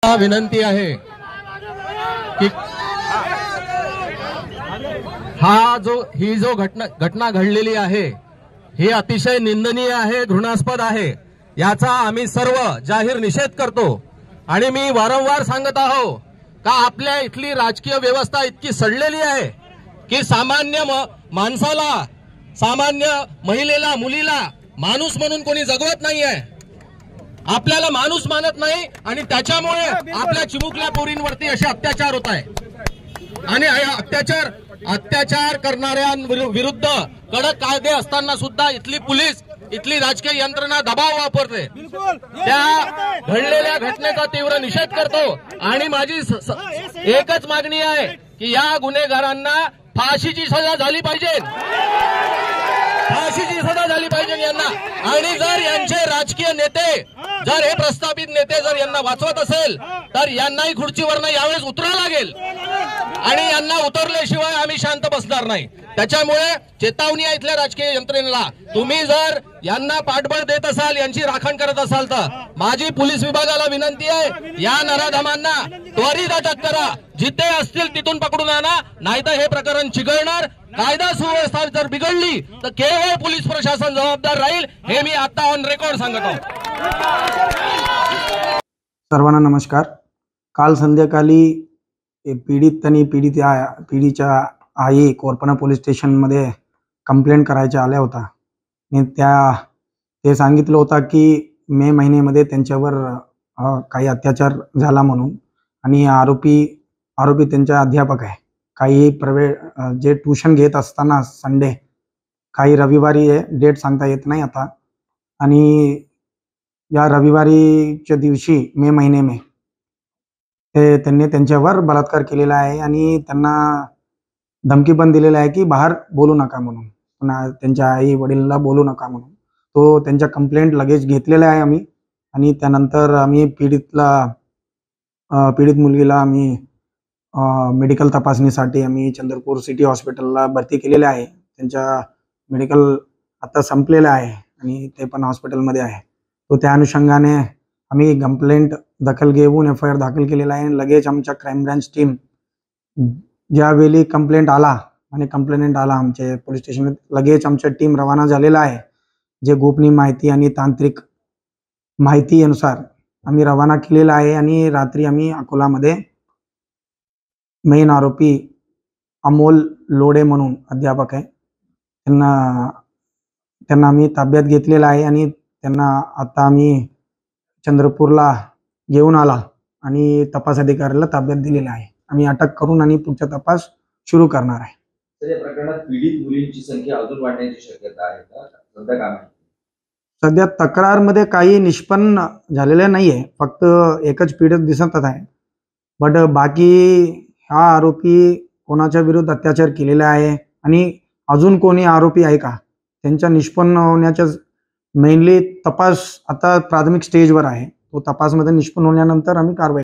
विनंती आहे की ही जो घटना घडलेली आहे ही अतिशय निंदनीय आहे, घृणास्पद आहे। याचा आम्ही सर्व जाहीर निषेध करतो आणि मी वारंवार सांगत आहो का आपल्या इथली राजकीय व्यवस्था इतकी सडलेली आहे की सामान्य माणसाला, सामान्य महिलेला, मुलीला माणूस म्हणून कोणी जगवत नाहीये, आपल्याला माणूस मानत नाही आणि त्याच्यामुळे आपल्या चिमुकल्या पोरींवरती असे अत्याचार होत आहे। आणि अत्याचार करणाऱ्यांविरुद्ध कडक कायदे असताना सुद्धा इथली पोलीस, इथली राजकीय यंत्रणा दबाव वापरते। त्या घडलेल्या घटनेचा तीव्र निषेध करतो आणि माझी एकच मागणी आहे की या गुन्हेगारांना फाशीची सजा झाली पाहिजे, फाशीची सजा झाली पाहिजे यांना। आणि जर यांचे राजकीय नेते, जर हे प्रस्थापित नेते जर यांना वाचवत असेल तर यांनाही खुर्चीवरनं यावेळेस उतरावं लागेल आणि यांना उतरल्याशिवाय आम्ही शांत बसणार नाही। त्याच्यामुळे चेतावणी आहे इथल्या राजकीय यंत्रणेला, तुम्ही जर यांना पाठबळ देत असाल, यांची राखण करत असाल तर माझी पोलीस विभागाला विनंती आहे, या नराधमांना त्वरित अटक करा, जिथे असतील तिथून पकडून आणा, नाहीतर हे प्रकरण चिघळणार। कायदा सुव्यवस्था जर बिघडली तर केवळ पोलीस प्रशासन जबाबदार राहील, हे मी आता ऑन रेकॉर्ड सांगतो। सर्वांना नमस्कार। काल संध्याकाळी पीडित आणि पीडितच्या आई कोरपना पोलीस स्टेशनमध्ये कंप्लेंट करायच्या आल्या होता। ते सांगितलं होतं की मे महिन्यामध्ये त्यांच्यावर काही अत्याचार झाला म्हणून, आणि आरोपी त्यांचा अध्यापक आहे। काही जे ट्यूशन घेत असताना संडे, काही रविवारी डेट सांगता येत नाही आता, आणि या रविवारीच्या दिवशी मे महिने में त्यांनी त्यांच्यावर बलात्कार केलेला आहे आणि त्यांना धमकी पण दिलेली आहे की बाहेर बोलू नका म्हणून, त्यांच्या आई वडिलांना बोलू नका म्हणून। तो त्यांच्या कंप्लेंट लगेच घेतलेला आहे आम्ही, आणि त्यानंतर आम्ही पीडित मुलगीला आम्ही मेडिकल तपासणीसाठी आम्ही चंद्रपूर सिटी हॉस्पिटलला भरती केलेले आहे। त्यांच्या मेडिकल आता संपलेलं आहे आणि ते पण हॉस्पिटलमध्ये आहे। तो त्या अनुषंगाने आम्ही कंप्लेंट दखल घेऊन FIR दाखल केलेला आहे। लगेच आमच्या क्राईम ब्रांच टीम ज्यावेळी कंप्लेंट आला आमच्या पोलीस स्टेशन, लगेच आमच्या टीम रवाना झालेला आहे। जे गोपनीय माहिती आणि तांत्रिक माहितीनुसार आम्ही रवाना केलेला आहे, आणि रात्री आम्ही अकोलामध्ये मेन आरोपी अमोल लोडे म्हणून अध्यापक आहे, त्यांना आम्ही ताब्यात घेतलेला आहे आणि त्यांना आता आम्ही चंद्रपूरला घेऊन आला आणि तपास अधिकाऱ्याला ताब्यात दिलेला आहे। आम्ही अटक करून आणि पुढचा तपास सुरू करणार आहे। तर या प्रकरणात पीडित मुलींची संख्या अजून वाढण्याची शक्यता आहे का? सध्या काय माहिती? सध्या तक्रारमध्ये काही निष्पन्न झालेले नाहीये, फक्त एकच पीडित दिसत आहे, बट बाकी हा आरोपी कोणाच्या विरुद्ध अत्याचार केलेला आहे आणि अजून कोणी आरोपी आहे का, त्यांच्या निष्पन्न होण्याच्या मेनली तपास आता प्राथमिक स्टेजवर आहे। तो तपासमध्ये निष्पन्न होण्यानंतर आम्ही कारवाई